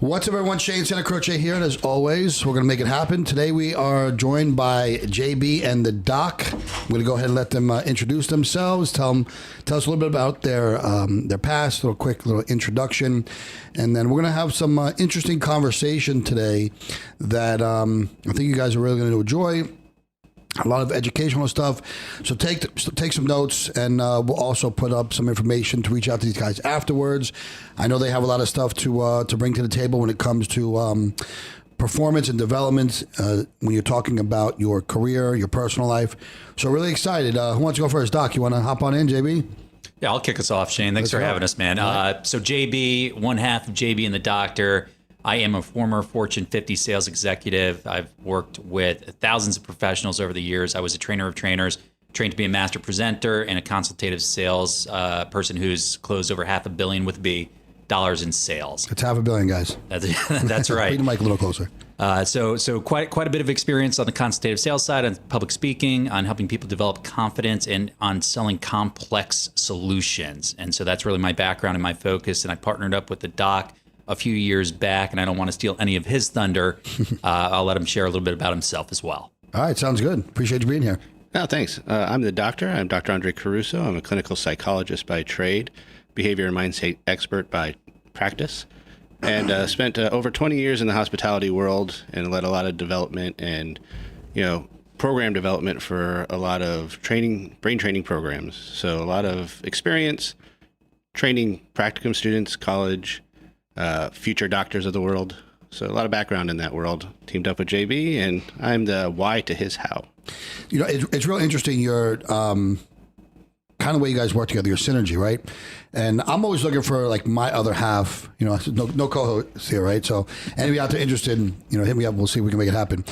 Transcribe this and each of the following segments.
What's up, everyone? Shane Santacroce here, and as always, we're going to make it happen. Today we are joined by JB and the Doc. I'm going to go ahead and let them introduce themselves, tell us a little bit about their past, a quick little introduction, and then we're going to have some interesting conversation today that I think you guys are really going to enjoy. A lot of educational stuff. So take some notes, and we'll also put up some information to reach out to these guys afterwards. I know they have a lot of stuff to bring to the table when it comes to performance and development when you're talking about your career, your personal life. So really excited. Who wants to go first? Doc, you want to hop on in, JB? Yeah, I'll kick us off, Shane. Thanks for having us, man. So JB, one half of JB and the Doctor. I am a former Fortune 50 sales executive. I've worked with thousands of professionals over the years. I was a trainer of trainers, trained to be a master presenter and a consultative sales person who's closed over $500 million with a B dollars in sales. It's $500 million, guys. That's right. Bring the mic a little closer. So quite a bit of experience on the consultative sales side, on public speaking, on helping people develop confidence, and on selling complex solutions. And so that's really my background and my focus. And I partnered up with the Doc a few years back, and I don't want to steal any of his thunder. I'll let him share a little bit about himself as well. All right, sounds good. Appreciate you being here. Oh, thanks. I'm the doctor. I'm Dr. Andre Caruso. I'm a clinical psychologist by trade, behavior and mindset expert by practice, and spent over 20 years in the hospitality world and led a lot of development and, program development for a lot of brain training programs. So a lot of experience training practicum students, college, future doctors of the world. So a lot of background in that world. Teamed up with JB, and I'm the why to his how. It's real interesting, your kind of the way you guys work together, your synergy, right? And I'm always looking for like my other half, no co-hosts here, right? So anybody out there interested, hit me up. We'll see if we can make it happen.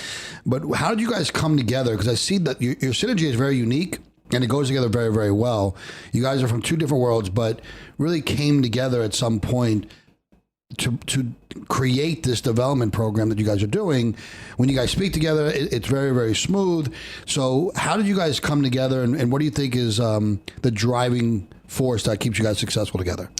But how did you guys come together? Because I see that your synergy is very unique, and it goes together very, very well. You guys are from two different worlds, but really came together at some point to create this development program that you guys are doing. When you guys speak together, it's very, very smooth. So how did you guys come together, and what do you think is the driving force that keeps you guys successful together?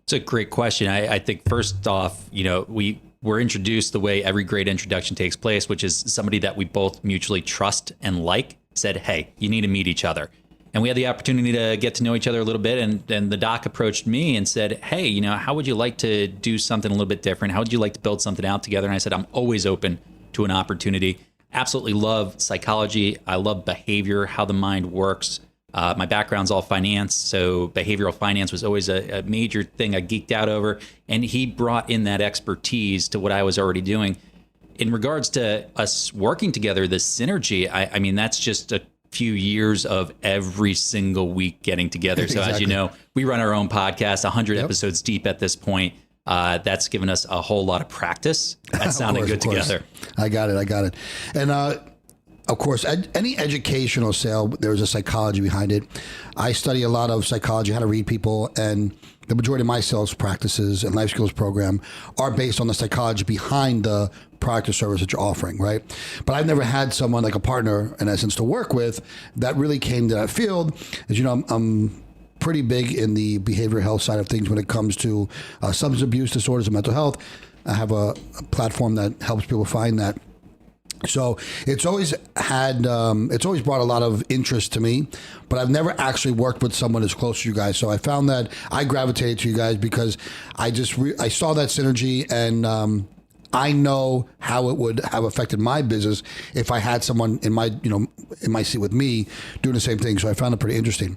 It's a great question. I think first off, we were introduced the way every great introduction takes place, which is somebody that we both mutually trust and said, hey, you need to meet each other. And we had the opportunity to get to know each other a little bit. And the Doc approached me and said, hey, how would you like to do something a little bit different? How would you like to build something out together? And I said, I'm always open to an opportunity. Absolutely love psychology. I love behavior, how the mind works. My background's all finance. So behavioral finance was always a major thing I geeked out over. And he brought in that expertise to what I was already doing. In regards to us working together, the synergy, I mean, that's just a few years of every single week getting together. So exactly. As you know, we run our own podcast, 100 episodes deep at this point. That's given us a whole lot of practice at sounding good together. I got it. And of course, any educational sale, there's a psychology behind it. I study a lot of psychology, how to read people, and the majority of my sales practices and life skills program are based on the psychology behind the product or service that you're offering, right? But I've never had someone like a partner, in essence, to work with that really came to that field. As you know, I'm pretty big in the behavioral health side of things when it comes to substance abuse disorders and mental health. I have a platform that helps people find that. So it's always brought a lot of interest to me, but I've never actually worked with someone as close to you guys. So I found that I gravitated to you guys because I saw that synergy, and I know how it would have affected my business if I had someone in my seat with me doing the same thing. So I found it pretty interesting.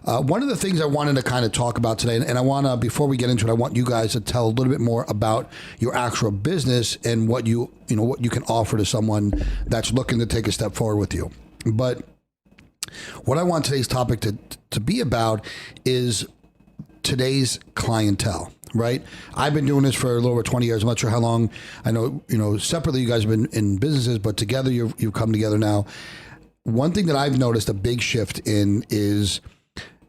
One of the things I wanted to kind of talk about today, and I want to, before we get into it, I want you guys to tell a little bit more about your actual business and what you can offer to someone that's looking to take a step forward with you. But what I want today's topic to be about is today's clientele. Right? I've been doing this for a little over 20 years. I'm not sure how long. I know, separately you guys have been in businesses, but together you've come together now. One thing that I've noticed a big shift in is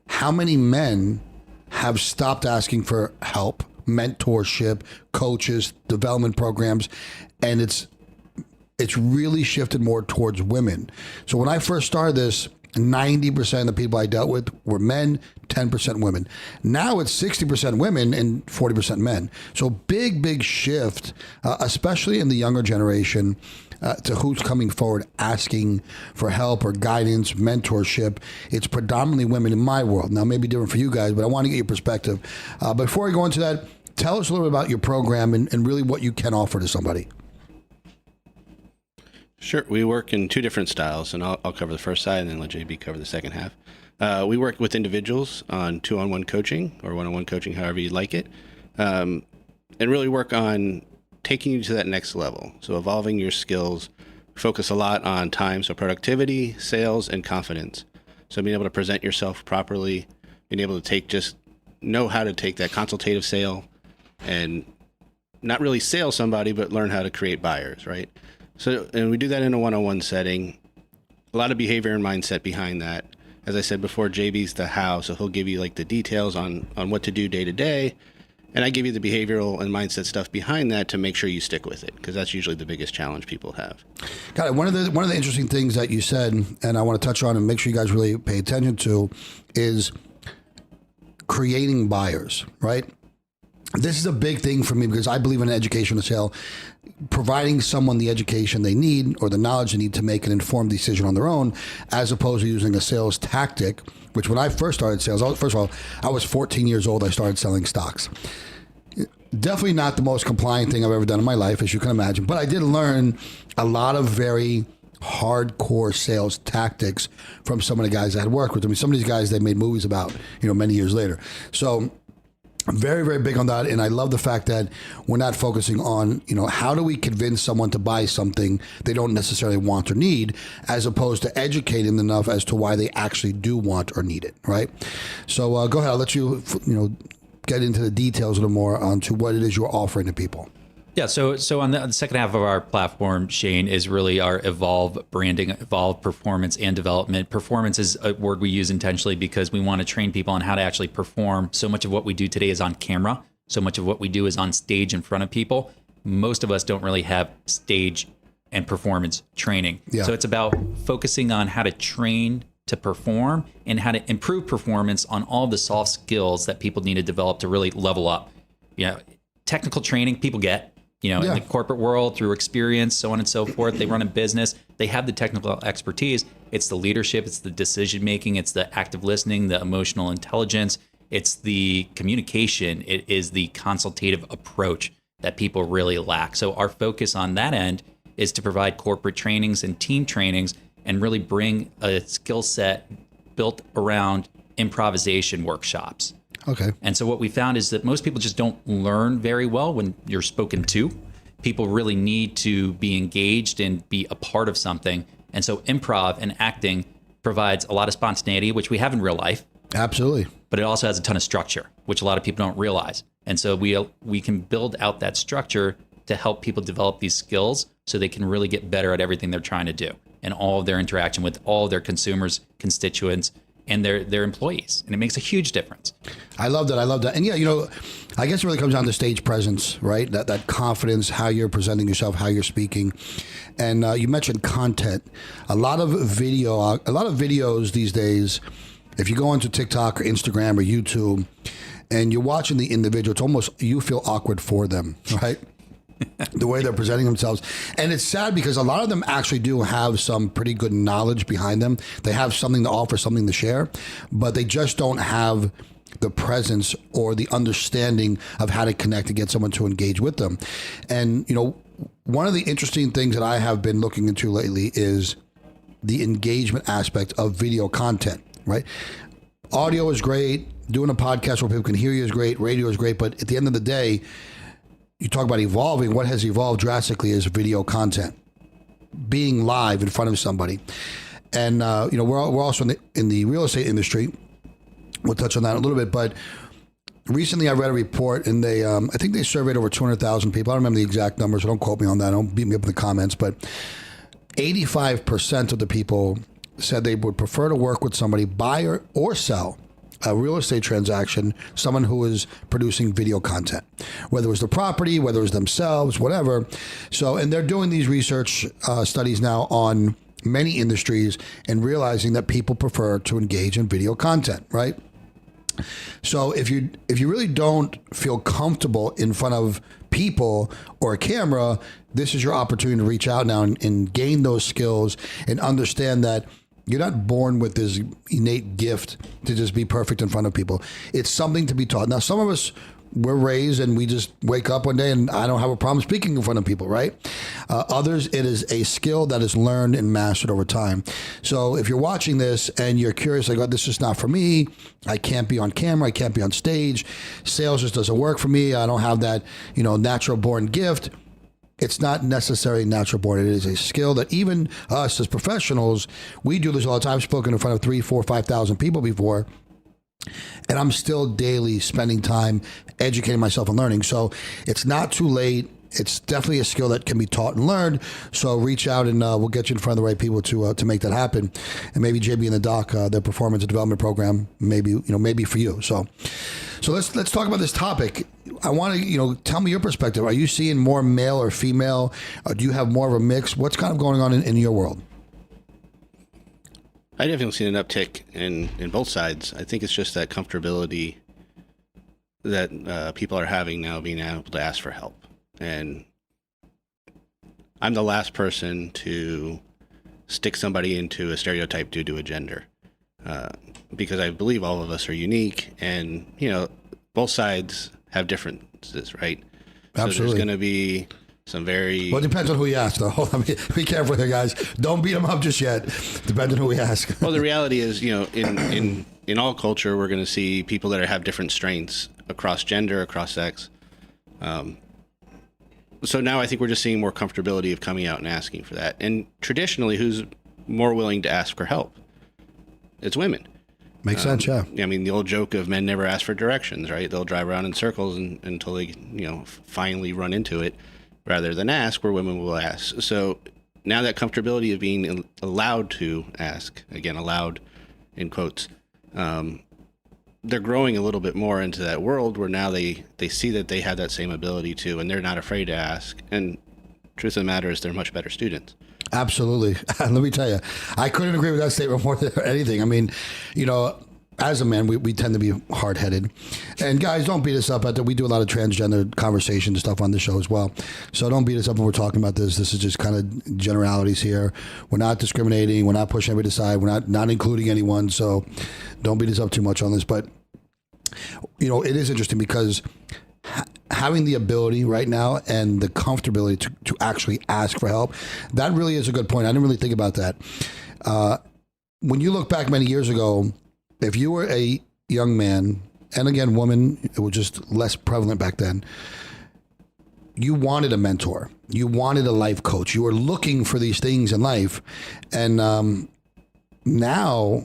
how many men have stopped asking for help, mentorship, coaches, development programs, and it's really shifted more towards women. So when I first started this, 90% of the people I dealt with were men, 10% women. Now it's 60% women and 40% men. So big shift, especially in the younger generation, to who's coming forward asking for help or guidance, mentorship. It's predominantly women in my world. Now, it may be different for you guys, but I want to get your perspective. Before we go into that, tell us a little bit about your program and really what you can offer to somebody. Sure. We work in two different styles, and I'll cover the first side and then let JB cover the second half. We work with individuals on 2-on-1 coaching or 1-on-1 coaching, however you like it, and really work on taking you to that next level. So evolving your skills, focus a lot on time, so productivity, sales, and confidence. So being able to present yourself properly, being able to know how to take that consultative sale and not really sell somebody, but learn how to create buyers, right? So, and we do that in a 1-on-1 setting. A lot of behavior and mindset behind that. As I said before, JB's the how, so he'll give you like the details on what to do day to day. And I give you the behavioral and mindset stuff behind that to make sure you stick with it, because that's usually the biggest challenge people have. Got it. One of the interesting things that you said, and I want to touch on and make sure you guys really pay attention to, is creating buyers, right? This is a big thing for me because I believe in educational sale, providing someone the education they need or the knowledge they need to make an informed decision on their own, as opposed to using a sales tactic, which when I first started sales, first of all, I was 14 years old, I started selling stocks. Definitely not the most compliant thing I've ever done in my life, as you can imagine, but I did learn a lot of very hardcore sales tactics from some of the guys I had worked with. I mean, some of these guys they made movies about, many years later. So I'm very big on that, and I love the fact that we're not focusing on, how do we convince someone to buy something they don't necessarily want or need, as opposed to educating them enough as to why they actually do want or need it, right? So go ahead, I'll let you, get into the details a little more onto what it is you're offering to people. Yeah, so on the second half of our platform, Shane, is really our evolve branding, evolve performance and development. Performance is a word we use intentionally because we want to train people on how to actually perform. So much of what we do today is on camera. So much of what we do is on stage in front of people. Most of us don't really have stage and performance training. Yeah. So it's about focusing on how to train to perform and how to improve performance on all the soft skills that people need to develop to really level up. Technical training people get. In the corporate world, through experience, so on and so forth. They run a business. They have the technical expertise. It's the leadership. It's the decision making. It's the active listening, the emotional intelligence. It's the communication. It is the consultative approach that people really lack. So our focus on that end is to provide corporate trainings and team trainings and really bring a skill set built around improvisation workshops. Okay. And so what we found is that most people just don't learn very well when you're spoken to. People really need to be engaged and be a part of something. And so improv and acting provides a lot of spontaneity, which we have in real life. Absolutely. But it also has a ton of structure, which a lot of people don't realize. And so we can build out that structure to help people develop these skills so they can really get better at everything they're trying to do and all of their interaction with all of their consumers, constituents, and their employees. And it makes a huge difference. I love that. And I guess it really comes down to stage presence, right? That confidence, how you're presenting yourself, how you're speaking. And you mentioned content. A lot of videos these days, if you go onto TikTok or Instagram or YouTube and you're watching the individual, it's almost, you feel awkward for them, right? The way they're presenting themselves. And it's sad because a lot of them actually do have some pretty good knowledge behind them. They have something to offer, something to share, but they just don't have the presence or the understanding of how to connect to get someone to engage with them. And, one of the interesting things that I have been looking into lately is the engagement aspect of video content, right? Audio is great. Doing a podcast where people can hear you is great. Radio is great. But at the end of the day, you talk about evolving. What has evolved drastically is video content, being live in front of somebody. And, we're also in the real estate industry. We'll touch on that a little bit. But recently I read a report and they, I think they surveyed over 200,000 people. I don't remember the exact numbers, so don't quote me on that. Don't beat me up in the comments. But 85% of the people said they would prefer to work with somebody, buy or sell a real estate transaction, someone who is producing video content, whether it was the property, whether it was themselves, whatever. So, and they're doing these research studies now on many industries and realizing that people prefer to engage in video content, right? So if you really don't feel comfortable in front of people or a camera, this is your opportunity to reach out now and gain those skills and understand that you're not born with this innate gift to just be perfect in front of people. It's something to be taught. Now, some of us, we're raised and we just wake up one day and I don't have a problem speaking in front of people, right? Others, it is a skill that is learned and mastered over time. So if you're watching this and you're curious, like, oh, this is not for me, I can't be on camera, I can't be on stage, sales just doesn't work for me, I don't have that, natural born gift. It's not necessarily natural born. It is a skill that even us as professionals, we do this all the time, spoken in front of 3,000, 4,000, 5,000 people before. And I'm still daily spending time educating myself and learning. So it's not too late. It's definitely a skill that can be taught and learned. So reach out and we'll get you in front of the right people to make that happen. And maybe JB and the Doc, their performance and development program, maybe for you. So let's talk about this topic. I want to, tell me your perspective. Are you seeing more male or female? Do you have more of a mix? What's kind of going on in your world? I definitely seen an uptick in both sides. I think it's just that comfortability that people are having now, being able to ask for help. And I'm the last person to stick somebody into a stereotype due to a gender, because I believe all of us are unique, and both sides have differences, right? Absolutely. So there's going to be some very... Well, it depends on who you ask, though. I mean, be careful here, guys. Don't beat them up just yet. Depends on who we ask. Well, the reality is, in all culture, we're going to see people that have different strengths across gender, across sex. So now I think we're just seeing more comfortability of coming out and asking for that. And traditionally, who's more willing to ask for help? It's women. Makes sense, yeah. I mean, the old joke of men never ask for directions, right? They'll drive around in circles until they, finally run into it, rather than ask, where women will ask. So now that comfortability of being allowed to ask, again, allowed in quotes, they're growing a little bit more into that world where now they see that they have that same ability too, and they're not afraid to ask. And truth of the matter is they're much better students. Absolutely. Let me tell you, I couldn't agree with that statement more than anything. I mean, as a man, we tend to be hard-headed. And guys, don't beat us up. We do a lot of transgender conversation and stuff on the show as well. So don't beat us up when we're talking about this. This is just kind of generalities here. We're not discriminating. We're not pushing anybody aside. We're not including anyone. So don't beat us up too much on this. But, it is interesting because having the ability right now and the comfortability to actually ask for help, that really is a good point. I didn't really think about that. When you look back many years ago, if you were a young man, and again, woman, it was just less prevalent back then, you wanted a mentor. You wanted a life coach. You were looking for these things in life. And now,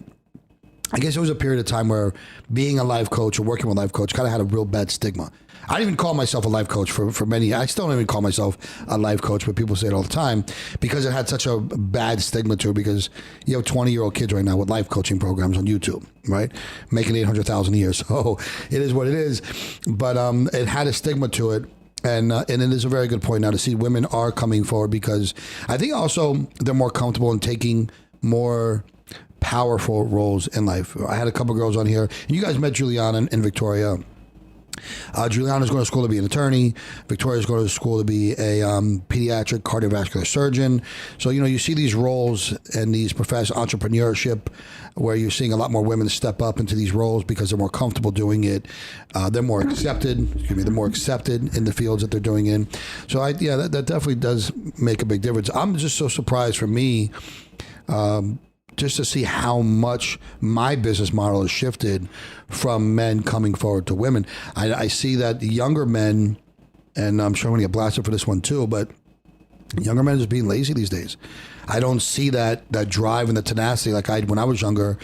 I guess there was a period of time where being a life coach or working with a life coach kind of had a real bad stigma. I didn't even call myself a life coach for many. I still don't even call myself a life coach, but people say it all the time because it had such a bad stigma to it, because you have 20-year-old kids right now with life coaching programs on YouTube, right? Making $800,000 a year. So it is what it is. But it had a stigma to it. And it is a very good point now to see women are coming forward, because I think also they're more comfortable in taking more powerful roles in life. I had a couple girls on here, and you guys met Juliana and Victoria. Juliana's going to school to be an attorney. Victoria's going to school to be a pediatric cardiovascular surgeon. So, you see these roles and these entrepreneurship where you're seeing a lot more women step up into these roles because they're more comfortable doing it. They're more accepted. They're more accepted in the fields that they're doing in. So, that definitely does make a big difference. I'm just so surprised for me, just to see how much my business model has shifted from men coming forward to women. I see that the younger men, and I'm sure I'm going to get blasted for this one too, but younger men are just being lazy these days. I don't see that drive and the tenacity like when I was younger.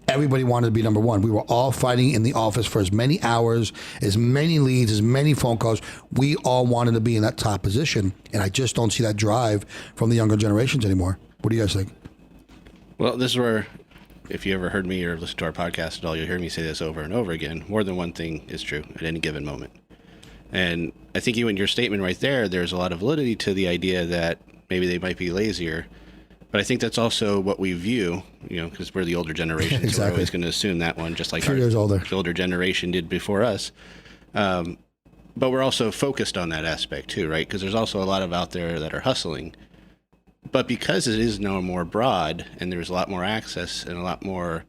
Everybody wanted to be number one. We were all fighting in the office for as many hours, as many leads, as many phone calls. We all wanted to be in that top position, and I just don't see that drive from the younger generations anymore. What do you guys think? Well, this is where, if you ever heard me or listened to our podcast at all, you'll hear me say this over and over again. More than one thing is true at any given moment. And I think you in your statement right there, there's a lot of validity to the idea that maybe they might be lazier. But I think that's also what we view, because we're the older generation, so we're Exactly. always going to assume that one, just like Few years older. the older generation did before us. But we're also focused on that aspect too, right? Because there's also a lot of out there that are hustling. But because it is now more broad and there's a lot more access and a lot more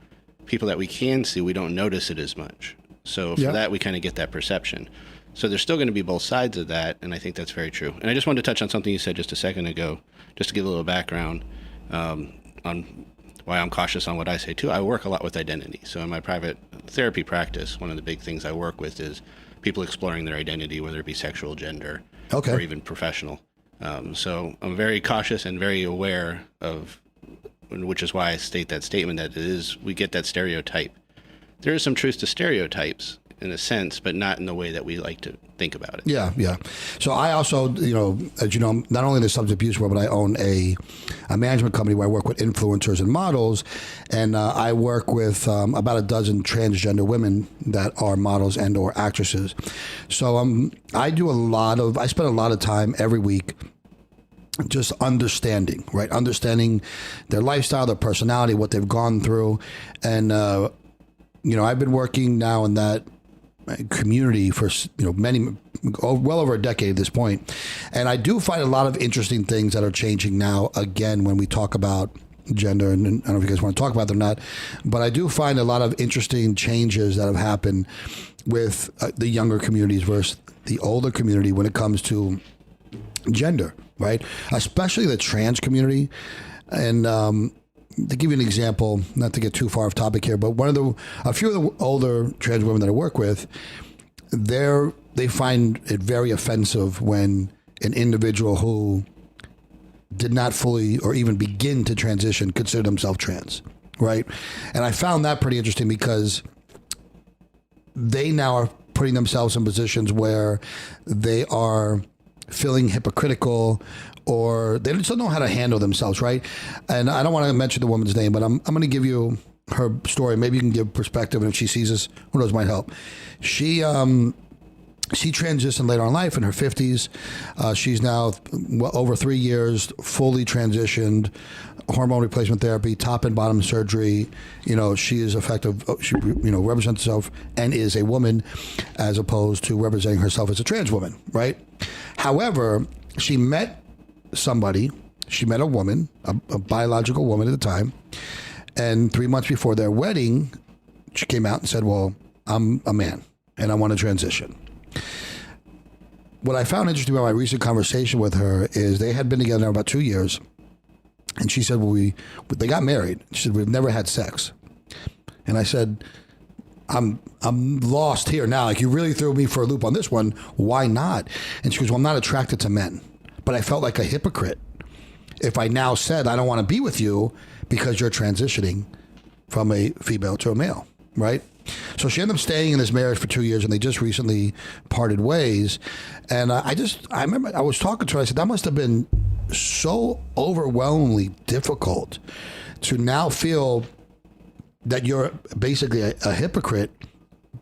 people that we can see, we don't notice it as much. So for that, we kind of get that perception. So there's still going to be both sides of that, and I think that's very true. And I just wanted to touch on something you said just a second ago, just to give a little background on why I'm cautious on what I say too. I work a lot with identity. So in my private therapy practice, one of the big things I work with is people exploring their identity, whether it be sexual, gender, or even professional. So I'm very cautious and very aware of, which is why I state that statement that we get that stereotype. There is some truth to stereotypes in a sense, but not in the way that we like to think about it. Yeah, yeah. So I also, as you know, not only in the substance abuse world, but I own a management company where I work with influencers and models, and I work with about a dozen transgender women that are models and or actresses. So I spend a lot of time every week just understanding their lifestyle, their personality, what they've gone through, and I've been working now in that community for well over a decade at this point, and I do find a lot of interesting things that are changing now. Again, when we talk about gender, and I don't know if you guys want to talk about them or not, but I do find a lot of interesting changes that have happened with the younger communities versus the older community when it comes to gender, right? Especially the trans community. And to give you an example, not to get too far off topic here, but a few of the older trans women that I work with, they find it very offensive when an individual who did not fully or even begin to transition consider themselves trans, right? And I found that pretty interesting because they now are putting themselves in positions where they are feeling hypocritical, or they just don't know how to handle themselves, right? And I don't want to mention the woman's name, but I'm going to give you her story. Maybe you can give perspective, and if she sees this, who knows, might help. She transitioned later on in life in her 50s. She's now over 3 years fully transitioned, hormone replacement therapy, top and bottom surgery. She is effective. She represents herself and is a woman, as opposed to representing herself as a trans woman, right? However, she met somebody. She met a woman, a biological woman at the time, and 3 months before their wedding, she came out and said, "Well, I'm a man and I want to transition." What I found interesting about my recent conversation with her is they had been together now about 2 years, and she said, "Well, they got married." She said, "We've never had sex," and I said, I'm lost here now. Like, you really threw me for a loop on this one. Why not?" And she goes, "Well, I'm not attracted to men, but I felt like a hypocrite if I now said I don't want to be with you because you're transitioning from a female to a male," right? So she ended up staying in this marriage for 2 years, and they just recently parted ways. And I remember I was talking to her. I said, that must have been so overwhelmingly difficult to now feel that you're basically a hypocrite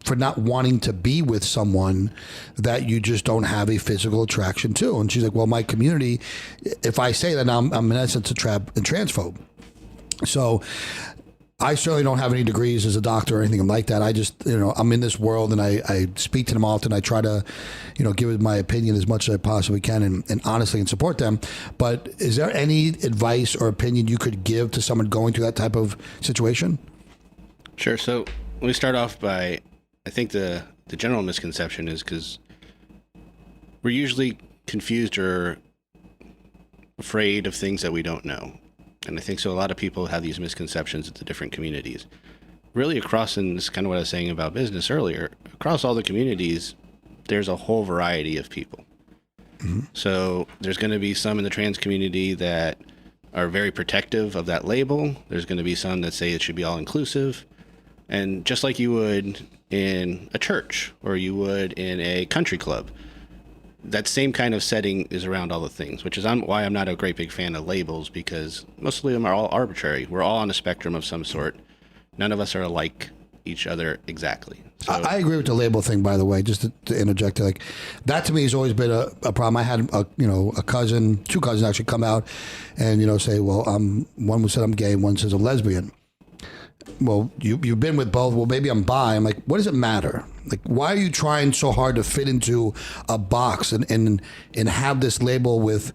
for not wanting to be with someone that you just don't have a physical attraction to. And she's like, "Well, my community, if I say that, I'm in essence a transphobe." So I certainly don't have any degrees as a doctor or anything like that. I just, I'm in this world, and I speak to them often. I try to, give my opinion as much as I possibly can, and honestly, and support them. But is there any advice or opinion you could give to someone going through that type of situation? Sure. So let me start off by, I think the general misconception is because we're usually confused or afraid of things that we don't know. And I think so a lot of people have these misconceptions at the different communities. Really across, and this is kind of what I was saying about business earlier, across all the communities, there's a whole variety of people. Mm-hmm. So there's going to be some in the trans community that are very protective of that label. There's going to be some that say it should be all inclusive. And just like you would in a church or you would in a country club, that same kind of setting is around all the things, which is why I'm not a great big fan of labels, because mostly them are all arbitrary. We're all on a spectrum of some sort. None of us are alike each other exactly. So, I agree with the label thing, by the way, just to interject. Like, that to me has always been a problem. I had a cousin, two cousins actually come out and, say, well, one said I'm gay, one says I'm lesbian. Well, you've been with both. Well, maybe I'm bi. I'm like, what does it matter? Like, why are you trying so hard to fit into a box and have this label with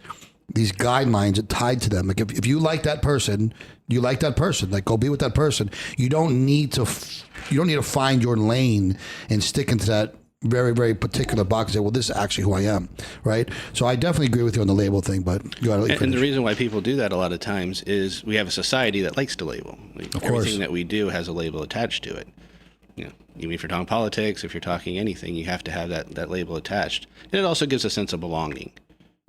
these guidelines tied to them? Like, if you like that person, you like that person. Like, go be with that person. You don't need to find your lane and stick into that very, very particular box and say, well, this is actually who I am, right? So I definitely agree with you on the label thing, but you got to finish. And the reason why people do that a lot of times is we have a society that likes to label. Like, of course. Everything that we do has a label attached to it. Even if you're talking politics, if you're talking anything, you have to have that label attached. And it also gives a sense of belonging.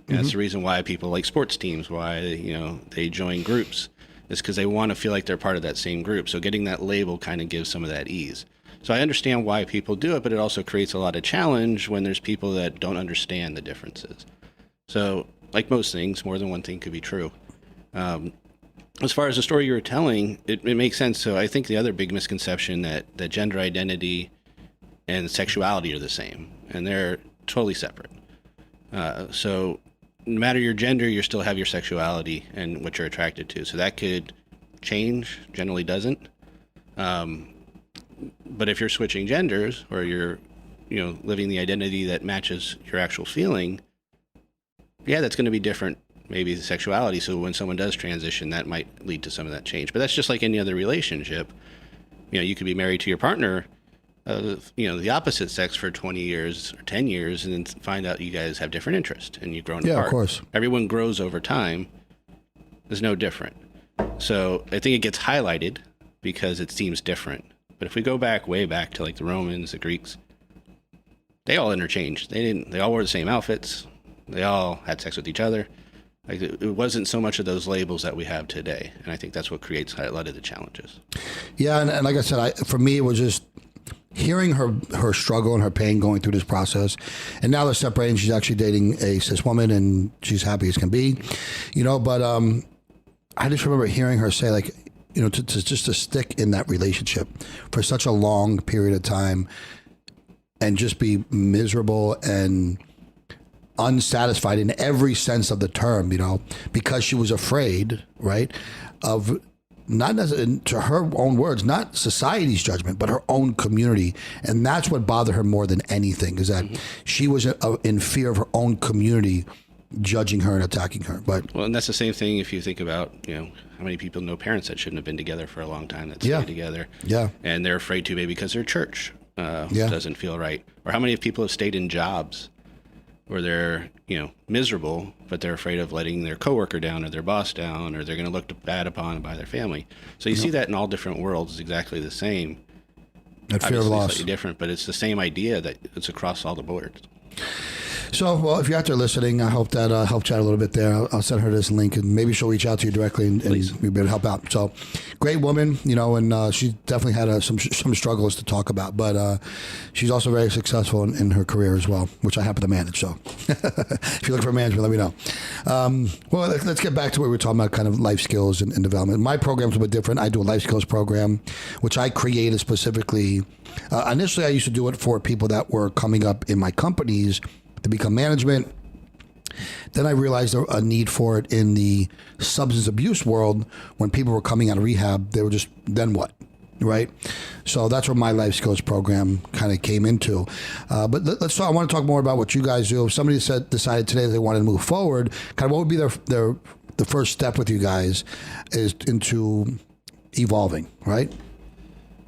And that's the reason why people like sports teams, why they join groups, is because they want to feel like they're part of that same group. So getting that label kind of gives some of that ease. So I understand why people do it, but it also creates a lot of challenge when there's people that don't understand the differences. So like most things, more than one thing could be true. As far as the story you were telling, it makes sense. So I think the other big misconception that gender identity and sexuality are the same, and they're totally separate. So no matter your gender, you still have your sexuality and what you're attracted to. So that could change, generally doesn't. But if you're switching genders or you're, living the identity that matches your actual feeling, that's going to be different, maybe the sexuality. So when someone does transition, that might lead to some of that change. But that's just like any other relationship. You could be married to your partner, the opposite sex for 20 years or 10 years, and then find out you guys have different interests and you've grown apart. Yeah, of course. Everyone grows over time. There's no different. So I think it gets highlighted because it seems different. But if we go way back to like the Romans, the Greeks, they all interchanged. They all wore the same outfits. They all had sex with each other. Like, it wasn't so much of those labels that we have today. And I think that's what creates a lot of the challenges. Yeah. And like I said, for me, it was just hearing her struggle and her pain going through this process. And now they're separating. She's actually dating a cis woman and she's happy as can be, but I just remember hearing her say, like, to stick in that relationship for such a long period of time and just be miserable and unsatisfied in every sense of the term, because she was afraid, right, of not necessarily, to her own words, not society's judgment, but her own community. And that's what bothered her more than anything, is that she was in fear of her own community judging her and attacking her. And that's the same thing if you think about, how many people know parents that shouldn't have been together for a long time that stay together. Yeah. And they're afraid to, maybe because their church doesn't feel right. Or how many people have stayed in jobs where they're, miserable, but they're afraid of letting their coworker down or their boss down, or they're going to look bad upon by their family. So you see that in all different worlds, exactly the same. That fear of loss. Slightly different, but it's the same idea that it's across all the boards. So, well, if you're out there listening, I hope that helped you out a little bit there. I'll send her this link, and maybe she'll reach out to you directly, and we'll be able to help out. So, great woman, and she definitely had some struggles to talk about, but she's also very successful in her career as well, which I happen to manage. So, if you're looking for management, let me know. Well, let's get back to what we were talking about, kind of life skills and development. My program's a bit different. I do a life skills program, which I created specifically. Initially, I used to do it for people that were coming up in my companies to become management. Then I realized a need for it in the substance abuse world. When people were coming out of rehab, they were just, then what, right? So that's where my life skills program kind of came into. But let's talk. I want to talk more about what you guys do. If somebody decided today they wanted to move forward, kind of what would be the first step with you guys is into evolving, right?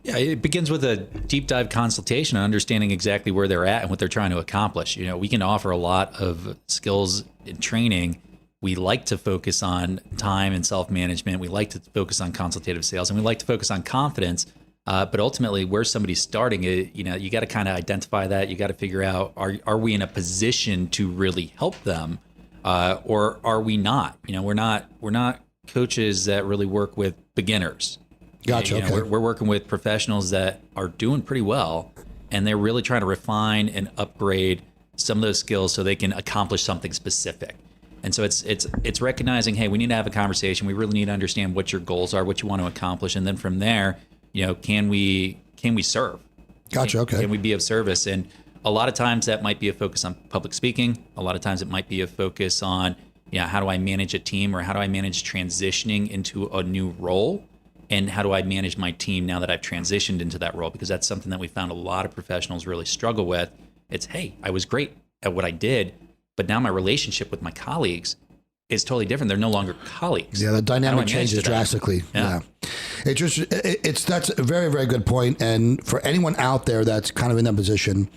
Yeah, it begins with a deep dive consultation and understanding exactly where they're at and what they're trying to accomplish. We can offer a lot of skills and training. We like to focus on time and self-management. We like to focus on consultative sales, and we like to focus on confidence. But ultimately, where somebody's starting, you got to kind of identify that. You got to figure out, are we in a position to really help them, or are we not? We're not coaches that really work with beginners. Gotcha. Okay. We're working with professionals that are doing pretty well, and they're really trying to refine and upgrade some of those skills so they can accomplish something specific. And so it's recognizing, hey, we need to have a conversation. We really need to understand what your goals are, what you want to accomplish, and then from there, can we can we serve? Gotcha. Okay. Can we be of service? And a lot of times that might be a focus on public speaking. A lot of times it might be a focus on, how do I manage a team, or how do I manage transitioning into a new role? And how do I manage my team now that I've transitioned into that role? Because that's something that we found a lot of professionals really struggle with. It's, hey, I was great at what I did, but now my relationship with my colleagues is totally different. They're no longer colleagues. Yeah, the dynamic changes drastically. Yeah. That's a very, very good point. And for anyone out there that's kind of in that position,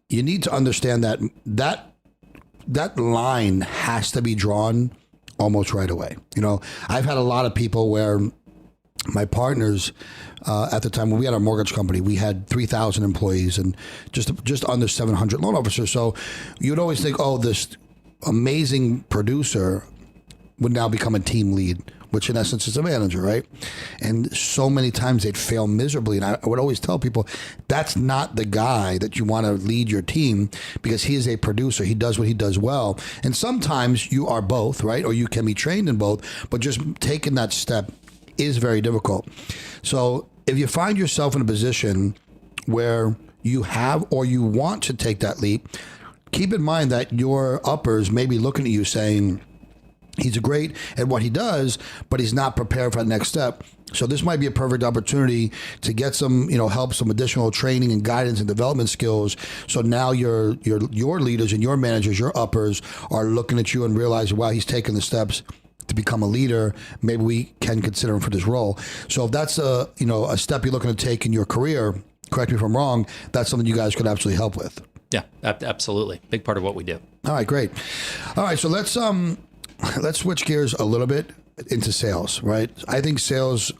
you need to understand that line has to be drawn almost right away. I've had a lot of people where my partners, at the time when we had our mortgage company, we had 3,000 employees and just under 700 loan officers. So you'd always think, oh, this amazing producer would now become a team lead, which in essence is a manager, right? And so many times they'd fail miserably. And I would always tell people, that's not the guy that you want to lead your team, because he is a producer. He does what he does well. And sometimes you are both, right? Or you can be trained in both, but just taking that step is very difficult. So if you find yourself in a position where you have or you want to take that leap, keep in mind that your uppers may be looking at you saying, he's great at what he does, but he's not prepared for the next step. So this might be a perfect opportunity to get some, help, some additional training and guidance and development skills. So now your leaders and your managers, your uppers, are looking at you and realizing, wow, he's taking the steps to become a leader. Maybe we can consider him for this role. So if that's a step you're looking to take in your career, correct me if I'm wrong, that's something you guys could absolutely help with. Yeah, absolutely. Big part of what we do. All right, great. All right, so let's switch gears a little bit into sales, right? I think sales,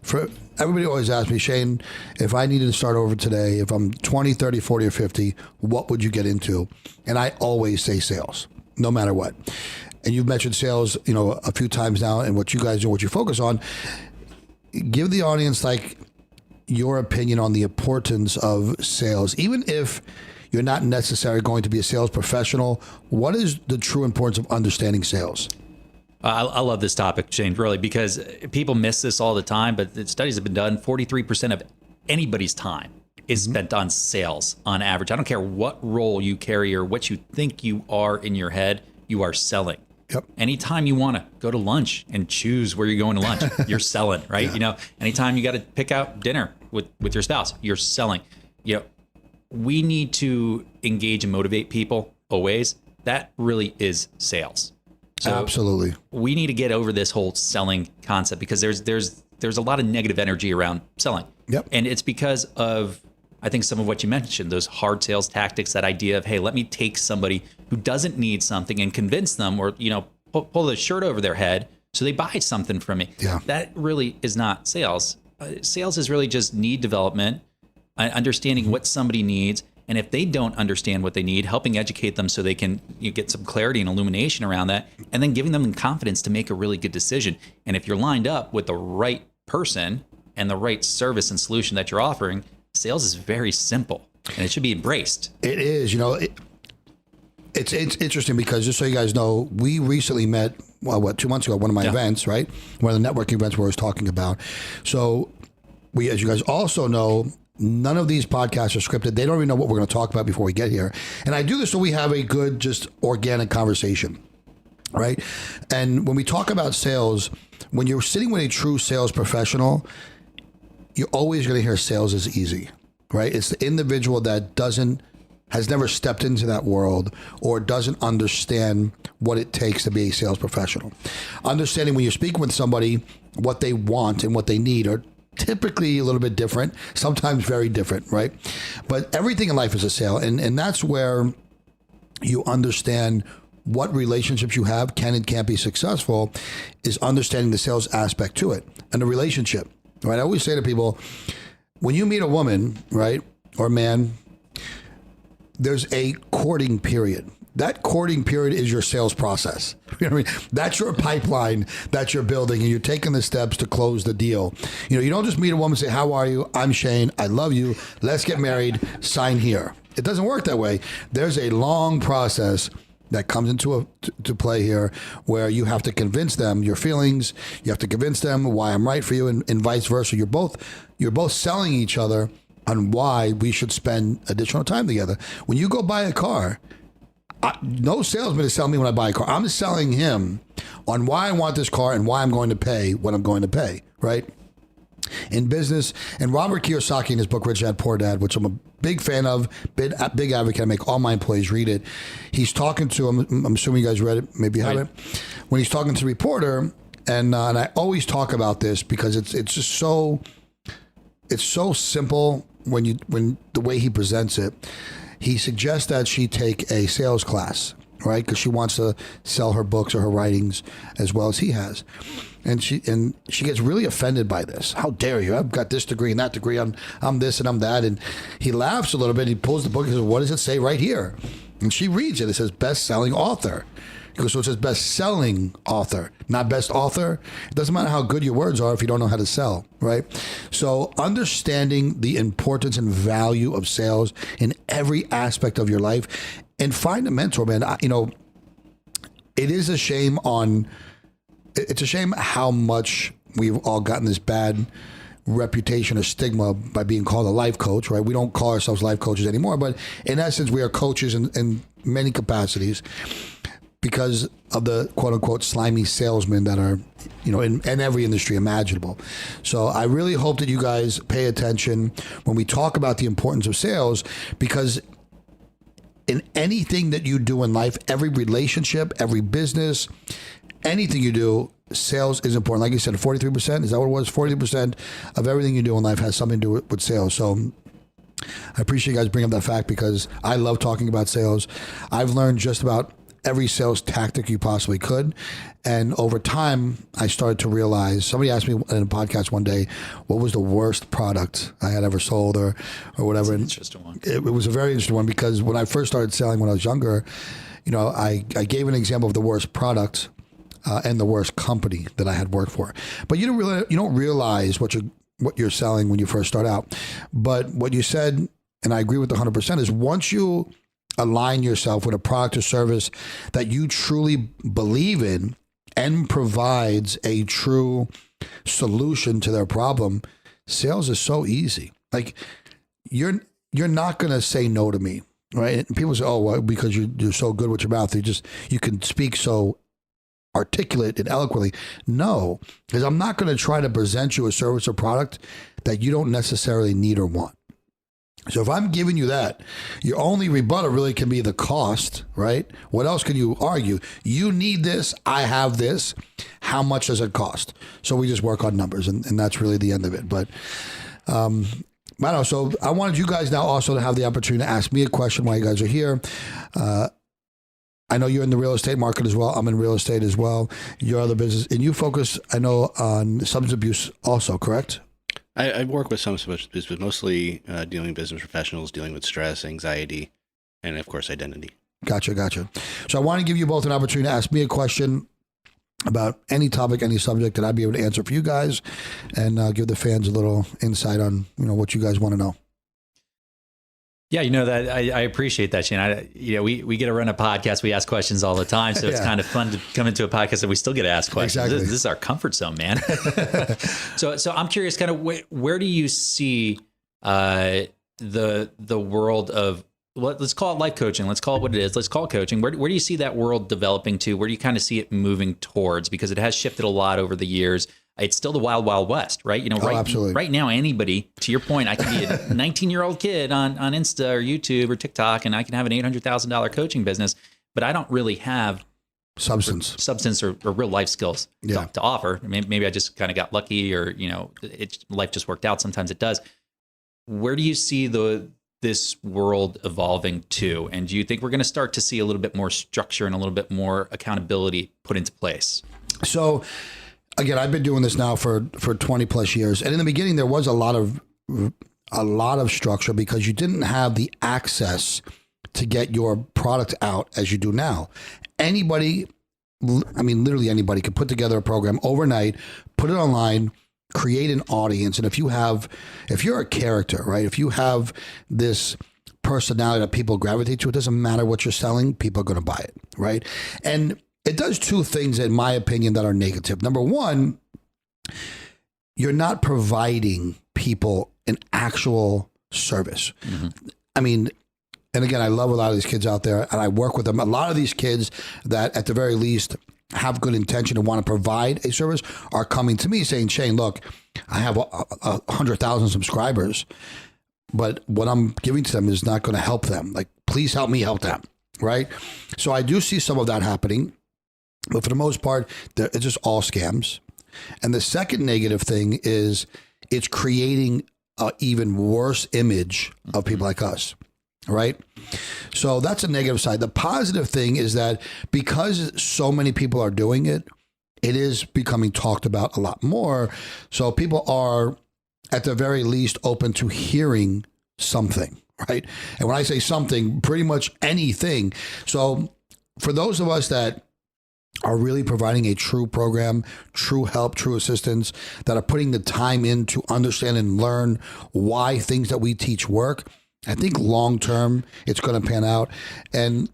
for everybody always asks me, Shane, if I needed to start over today, if I'm 20, 30, 40, or 50, what would you get into? And I always say sales, no matter what. And you've mentioned sales, a few times now, and what you guys do, what you focus on. Give the audience your opinion on the importance of sales, even if you're not necessarily going to be a sales professional. What is the true importance of understanding sales? I love this topic, Shane, really, because people miss this all the time, but the studies have been done. 43% of anybody's time is spent on sales on average. I don't care what role you carry or what you think you are in your head, you are selling. Yep. Anytime you want to go to lunch and choose where you're going to lunch, you're selling, right? Yeah. Anytime you got to pick out dinner with your spouse, you're selling. We need to engage and motivate people always. That really is sales. So absolutely. We need to get over this whole selling concept, because there's a lot of negative energy around selling. Yep. And it's because of, I think, some of what you mentioned, those hard sales tactics, that idea of, hey, let me take somebody who doesn't need something and convince them, or, pull the shirt over their head so they buy something from me. Yeah. That really is not sales. Sales is really just need development, understanding what somebody needs. And if they don't understand what they need, helping educate them so they can get some clarity and illumination around that, and then giving them the confidence to make a really good decision. And if you're lined up with the right person and the right service and solution that you're offering, sales is very simple, and it should be embraced. It is. It's interesting, because just so you guys know, we recently met, 2 months ago, one of my events, right? One of the networking events where I was talking about. So we, as you guys also know, none of these podcasts are scripted. They don't even know what we're going to talk about before we get here. And I do this so we have a good, just organic conversation, right? And when we talk about sales, when you're sitting with a true sales professional, you're always going to hear sales is easy, right? It's the individual that has never stepped into that world or doesn't understand what it takes to be a sales professional. Understanding when you're speaking with somebody, what they want and what they need are typically a little bit different, sometimes very different, right? But everything in life is a sale. And that's where you understand what relationships you have can and can't be successful, is understanding the sales aspect to it and the relationship, right? I always say to people, when you meet a woman, right, or a man, there's a courting period. That courting period is your sales process. You know what I mean? That's your pipeline that you're building, and you're taking the steps to close the deal. You don't just meet a woman and say, how are you? I'm Shane. I love you. Let's get married. Sign here. It doesn't work that way. There's a long process that comes into to play here, where you have to convince them your feelings. You have to convince them why I'm right for you, and vice versa. You're both selling each other on why we should spend additional time together. When you go buy a car, no salesman is selling me when I buy a car. I'm selling him on why I want this car and why I'm going to pay what I'm going to pay, right? In business, and Robert Kiyosaki in his book, Rich Dad, Poor Dad, which I'm a big fan of, big advocate, I make all my employees read it. He's talking to, I'm assuming you guys read it, maybe you haven't. When he's talking to the reporter, and I always talk about this because it's just so, it's so simple when the way he presents it. He suggests that she take a sales class, right? Because she wants to sell her books or her writings as well as he has. And she gets really offended by this. How dare you? I've got this degree and that degree. I'm this and I'm that. And he laughs a little bit. He pulls the book and says, what does it say right here? And she reads it. It says best-selling author. He goes, so it says best-selling author, not best author. It doesn't matter how good your words are if you don't know how to sell, right? So understanding the importance and value of sales in every aspect of your life, and find a mentor, man. It is a shame it's a shame how much we've all gotten this bad reputation or stigma by being called a life coach, right? We don't call ourselves life coaches anymore, but in essence, we are coaches in many capacities because of the quote unquote slimy salesmen that are, in every industry imaginable. So I really hope that you guys pay attention when we talk about the importance of sales, because in anything that you do in life, every relationship, every business, anything you do, sales is important. Like you said, 43%, is that what it was? 40% of everything you do in life has something to do with sales. So I appreciate you guys bringing up that fact because I love talking about sales. I've learned just about every sales tactic you possibly could. And over time, I started to realize, somebody asked me in a podcast one day, what was the worst product I had ever sold or whatever. That's an interesting one. It was a very interesting one because when I first started selling when I was younger, I gave an example of the worst product and the worst company that I had worked for. But you don't realize what you're selling when you first start out. But what you said, and I agree with 100%, is once you align yourself with a product or service that you truly believe in and provides a true solution to their problem, sales is so easy. Like you're not going to say no to me, right? And people say, oh, well, because you're so good with your mouth, you can speak so articulate and eloquently. No, because I'm not going to try to present you a service or product that you don't necessarily need or want. So if I'm giving you that, your only rebuttal really can be the cost, right? What else can you argue? You need this, I have this. How much does it cost? So we just work on numbers, and that's really the end of it. But I don't know. So I wanted you guys now also to have the opportunity to ask me a question while you guys are here. I know you're in the real estate market as well. I'm in real estate as well. Your other business, and you focus, I know, on substance abuse also, correct? I work with some substance abuse, but mostly dealing with business professionals, dealing with stress, anxiety, and of course, identity. Gotcha. So I want to give you both an opportunity to ask me a question about any topic, any subject that I'd be able to answer for you guys, and give the fans a little insight on what you guys want to know. Yeah, that I appreciate that, Shane. We get to run a podcast. We ask questions all the time, so it's kind of fun to come into a podcast that we still get to ask questions. Exactly. This is our comfort zone, man. So I'm curious, kind of where do you see the world of, let's call it life coaching. Let's call it what it is. Let's call it coaching. Where do you see that world developing to? Where do you kind of see it moving towards? Because it has shifted a lot over the years. It's still the wild, wild west, right? Absolutely. Right now, anybody, to your point, I can be a 19-year-old kid on Insta or YouTube or TikTok, and I can have an $800,000 coaching business, but I don't really have substance or real life skills to offer. Maybe I just kind of got lucky, or life just worked out. Sometimes it does. Where do you see this world evolving to? And do you think we're going to start to see a little bit more structure and a little bit more accountability put into place? So, again, I've been doing this now for 20 plus years. And in the beginning, there was a lot of structure because you didn't have the access to get your product out as you do now. Anybody, literally anybody could put together a program overnight, put it online, create an audience. And if you're a character, right? If you have this personality that people gravitate to, it doesn't matter what you're selling, people are going to buy it, right? And it does two things, in my opinion, that are negative. Number one, you're not providing people an actual service. I mean, and again, I love a lot of these kids out there, and I work with them. A lot of these kids that at the very least have good intention and want to provide a service are coming to me saying, Shane, look, I have 100,000 subscribers, but what I'm giving to them is not going to help them. Like, please help me help them, right? So I do see some of that happening, but for the most part, it's just all scams. And the second negative thing is it's creating an even worse image of people like us, right? So that's a negative side. The positive thing is that because so many people are doing it, it is becoming talked about a lot more. So people are, at the very least, open to hearing something, right? And when I say something, pretty much anything. So for those of us that are really providing a true program, true help, true assistance, that are putting the time in to understand and learn why things that we teach work, I think long term it's going to pan out. And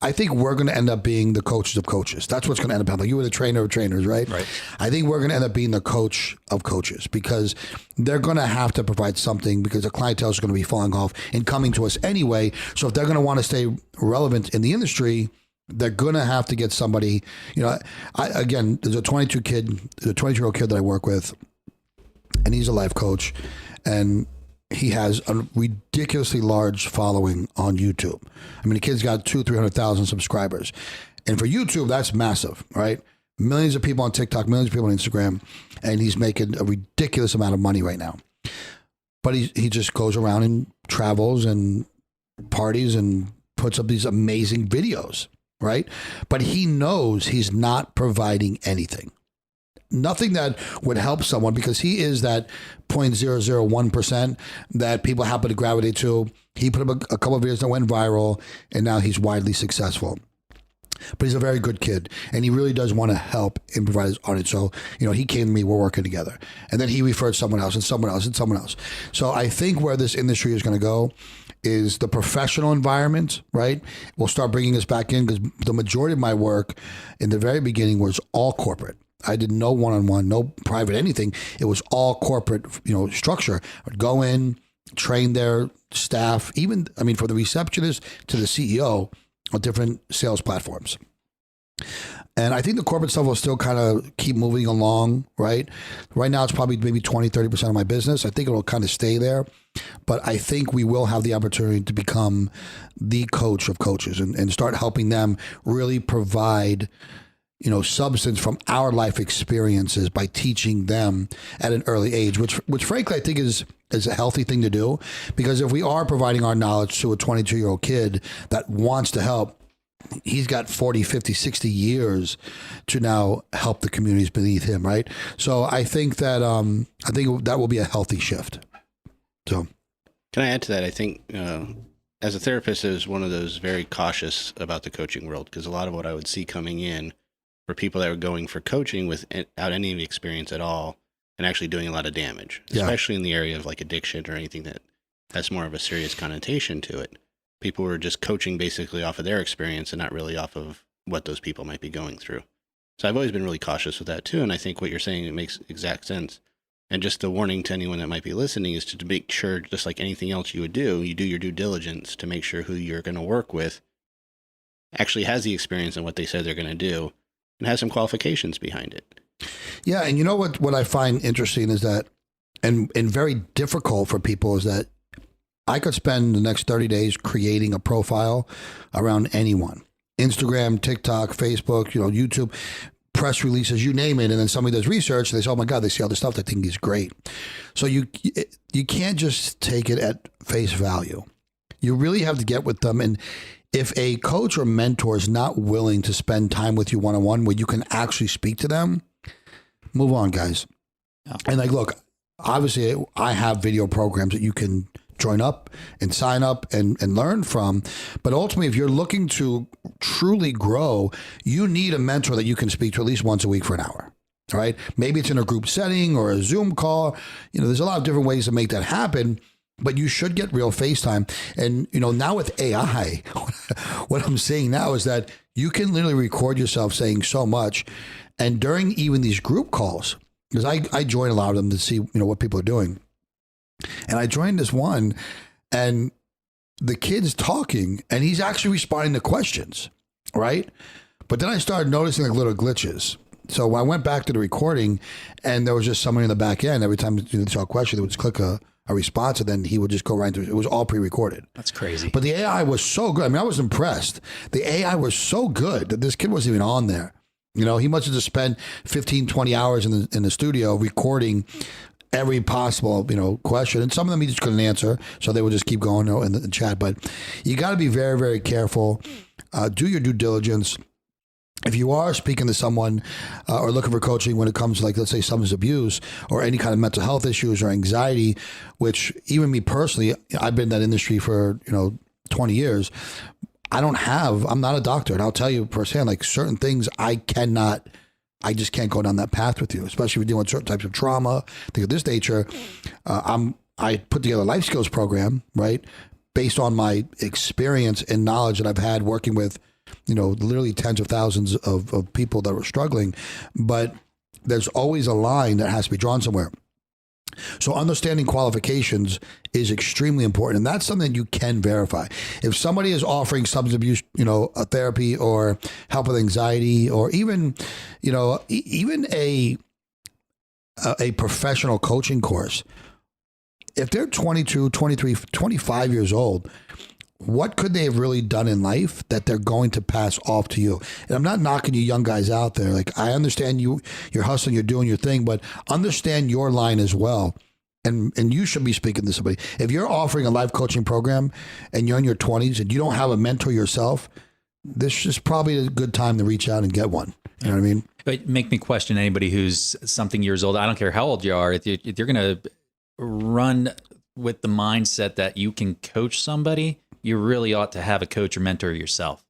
I think we're going to end up being the coaches of coaches. That's what's going to end up happening. You were the trainer of trainers, right? Right. I think we're going to end up being the coach of coaches because they're going to have to provide something because the clientele is going to be falling off and coming to us anyway. So if they're going to want to stay relevant in the industry, they're going to have to get somebody, again, there's a 22-year-old kid that I work with, and he's a life coach, and he has a ridiculously large following on YouTube. I mean, the kid's got 300,000 subscribers. And for YouTube, that's massive, right? Millions of people on TikTok, millions of people on Instagram, and he's making a ridiculous amount of money right now. But he just goes around and travels and parties and puts up these amazing videos, right? But he knows he's not providing anything. Nothing that would help someone because he is that 0.001% that people happen to gravitate to. He put up a couple of videos that went viral, and now he's widely successful. But he's a very good kid, and he really does want to help and provide his audience. So, he came to me, we're working together. And then he referred someone else and someone else and someone else. So I think where this industry is going to go is the professional environment, right? We'll start bringing us back in because the majority of my work in the very beginning was all corporate. I did no one-on-one, no private anything. It was all corporate, structure. I'd go in, train their staff, from the receptionist to the CEO on different sales platforms. And I think the corporate stuff will still kind of keep moving along, right? Right now, it's probably maybe 20, 30% of my business. I think it will kind of stay there. But I think we will have the opportunity to become the coach of coaches and start helping them really provide substance from our life experiences by teaching them at an early age, which frankly I think is a healthy thing to do, because if we are providing our knowledge to a 22-year-old kid that wants to help, he's got 40, 50, 60 years to now help the communities beneath him, right? So I think that that will be a healthy shift. So, can I add to that? I think as a therapist, I was one of those very cautious about the coaching world because a lot of what I would see coming in for people that were going for coaching without any experience at all and actually doing a lot of damage, especially in the area of like addiction or anything that has more of a serious connotation to it. People were just coaching basically off of their experience and not really off of what those people might be going through. So I've always been really cautious with that too. And I think what you're saying, it makes exact sense. And just a warning to anyone that might be listening is to make sure, just like anything else you do your due diligence to make sure who you're going to work with actually has the experience in what they said they're going to do and has some qualifications behind it. Yeah. And what I find interesting is that, and very difficult for people, is that I could spend the next 30 days creating a profile around anyone. Instagram, TikTok, Facebook, YouTube, press releases, you name it. And then somebody does research and they say, oh my God, they see all this stuff. They think is great. So you can't just take it at face value. You really have to get with them. And if a coach or mentor is not willing to spend time with you one-on-one where you can actually speak to them, move on, guys. Yeah. And look, obviously I have video programs that you can join up and sign up and learn from. But ultimately, if you're looking to truly grow, you need a mentor that you can speak to at least once a week for an hour. All right. Maybe it's in a group setting or a Zoom call. There's a lot of different ways to make that happen, but you should get real FaceTime. And, now with AI, what I'm seeing now is that you can literally record yourself saying so much. And during even these group calls, because I join a lot of them to see, what people are doing. And I joined this one, and the kid's talking, and he's actually responding to questions, right? But then I started noticing like little glitches. So when I went back to the recording, and there was just someone in the back end, every time they saw a question, they would just click a response, and then he would just go right into it. It was all pre-recorded. That's crazy. But the AI was so good. I mean, I was impressed. The AI was so good that this kid wasn't even on there. You know, he must have just spent 15, 20 hours in the studio recording every possible, question. And some of them he just couldn't answer, so they would just keep going in the chat. But you got to be very, very careful. Do your due diligence. If you are speaking to someone or looking for coaching when it comes to, like, let's say substance abuse or any kind of mental health issues or anxiety, which even me personally, I've been in that industry for, 20 years. I'm not a doctor. And I'll tell you firsthand, like certain things I just can't go down that path with you, especially if you're dealing with certain types of trauma, things of this nature. I put together a life skills program, right? Based on my experience and knowledge that I've had working with, literally tens of thousands of people that were struggling. But there's always a line that has to be drawn somewhere. So understanding qualifications is extremely important. And that's something you can verify. If somebody is offering substance abuse, a therapy or help with anxiety, or even, even a professional coaching course, if they're 22, 23, 25 years old, what could they have really done in life that they're going to pass off to you? And I'm not knocking you young guys out there. Like, I understand you're hustling, you're doing your thing, but understand your line as well. And you should be speaking to somebody. If you're offering a life coaching program and you're in your 20s and you don't have a mentor yourself, this is probably a good time to reach out and get one. You know what I mean? But make me question anybody who's something years old. I don't care how old you are. If you're going to run with the mindset that you can coach somebody, you really ought to have a coach or mentor yourself.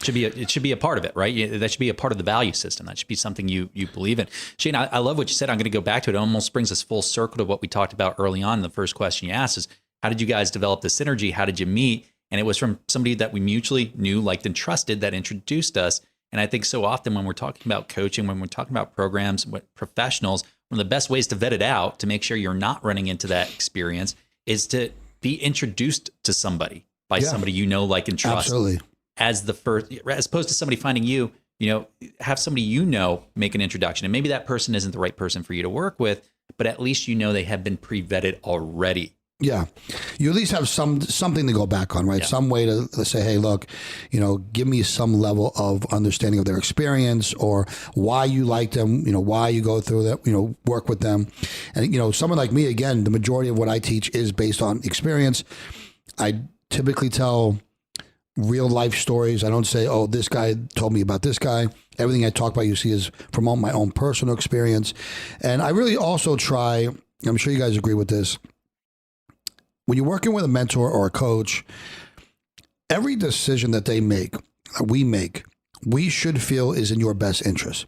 It should be a part of it, right? That should be a part of the value system. That should be something you believe in. Shane, I love what you said. I'm going to go back to it. It almost brings us full circle to what we talked about early on. The first question you asked is, how did you guys develop the synergy? How did you meet? And it was from somebody that we mutually knew, liked, and trusted that introduced us. And I think so often when we're talking about coaching, when we're talking about programs, professionals, one of the best ways to vet it out, to make sure you're not running into that experience, is to be introduced to somebody by somebody like, and trust. Absolutely. As opposed to somebody finding you, have somebody make an introduction. And maybe that person isn't the right person for you to work with, but at least they have been pre-vetted already. Yeah. You at least have something to go back on, right? Yeah. Some way to say, hey, look, give me some level of understanding of their experience or why you like them, why you go through that, work with them. And, someone like me, again, the majority of what I teach is based on experience. I typically tell real life stories. I don't say, oh, this guy told me about this guy. Everything I talk about, you see, is from my own personal experience. And I really also try, I'm sure you guys agree with this, when you're working with a mentor or a coach, every decision that they make, we should feel is in your best interest.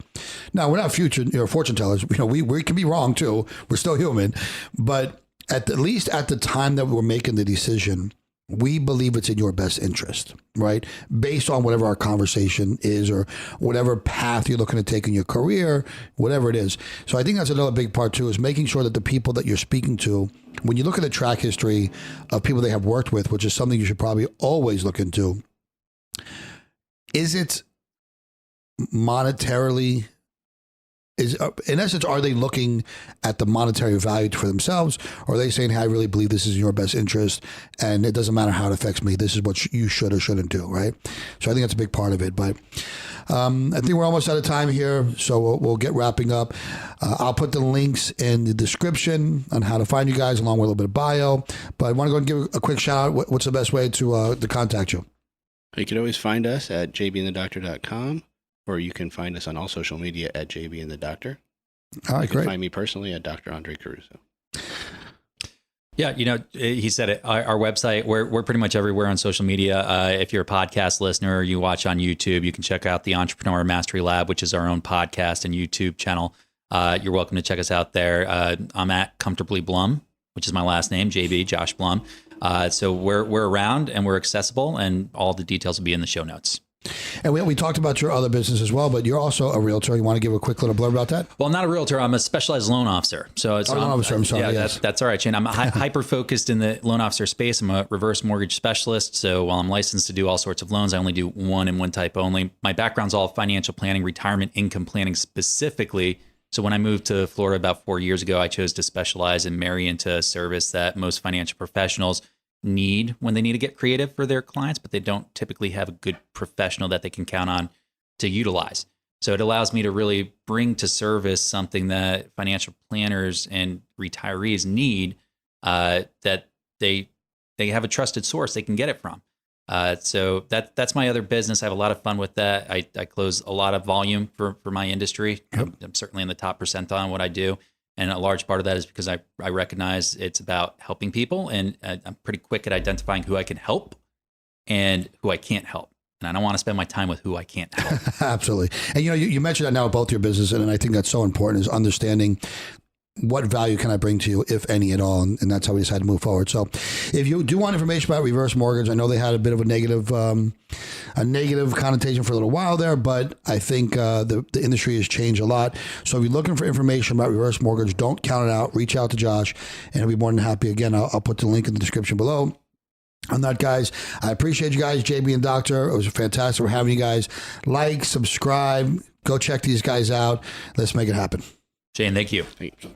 Now, we're not fortune tellers. We can be wrong too. We're still human. But at least at the time that we're making the decision, we believe it's in your best interest, right? Based on whatever our conversation is or whatever path you're looking to take in your career, whatever it is. So I think that's another big part too, is making sure that the people that you're speaking to, when you look at the track history of people they have worked with, which is something you should probably always look into, is it monetarily, in essence, are they looking at the monetary value for themselves? Or are they saying, hey, I really believe this is in your best interest and it doesn't matter how it affects me. This is what you should or shouldn't do, right? So I think that's a big part of it. But I think we're almost out of time here, so we'll get wrapping up. I'll put the links in the description on how to find you guys, along with a little bit of bio. But I want to go and give a quick shout out. What's the best way to contact you? You can always find us at jbandthedoctor.com. Or you can find us on all social media at JB and the Doctor. All right, you can great. Find me personally at Dr. Andre Caruso. Yeah, he said it. Our website, we're pretty much everywhere on social media. If you're a podcast listener or you watch on YouTube, you can check out the Entrepreneur Mastery Lab, which is our own podcast and YouTube channel. You're welcome to check us out there. I'm at Comfortably Blum, which is my last name, JB, Josh Blum. So we're around and we're accessible, and all the details will be in the show notes. And we talked about your other business as well, but you're also a realtor. You want to give a quick little blurb about that? Well, I'm not a realtor. I'm a specialized loan officer. So it's loan officer. I'm sorry. Yeah, Yes. that's all right, Shane. I'm hyper focused in the loan officer space. I'm a reverse mortgage specialist. So while I'm licensed to do all sorts of loans, I only do one and one type only. My background's all financial planning, retirement income planning specifically. So when I moved to Florida about 4 years ago, I chose to specialize and marry into a service that most financial professionals need when they need to get creative for their clients, but they don't typically have a good professional that they can count on to utilize. So it allows me to really bring to service something that financial planners and retirees need, that they have a trusted source they can get it from. So that's my other business. I have a lot of fun with that. I close a lot of volume for my industry. Yep. I'm certainly in the top percentile on what I do. And a large part of that is because I recognize it's about helping people. And I'm pretty quick at identifying who I can help and who I can't help. And I don't want to spend my time with who I can't help. Absolutely. And you mentioned that now with both your businesses, and I think that's so important, is understanding what value can I bring to you, if any at all, and that's how we decided to move forward. So, if you do want information about reverse mortgage, I know they had a bit of a negative connotation for a little while there, but I think the industry has changed a lot. So, if you're looking for information about reverse mortgage, don't count it out. Reach out to Josh, and he'll be more than happy. Again, I'll put the link in the description below. On that, guys, I appreciate you guys, JB and Doctor. It was fantastic. We're having you guys like, subscribe, go check these guys out. Let's make it happen. Shane, thank you. Thank you.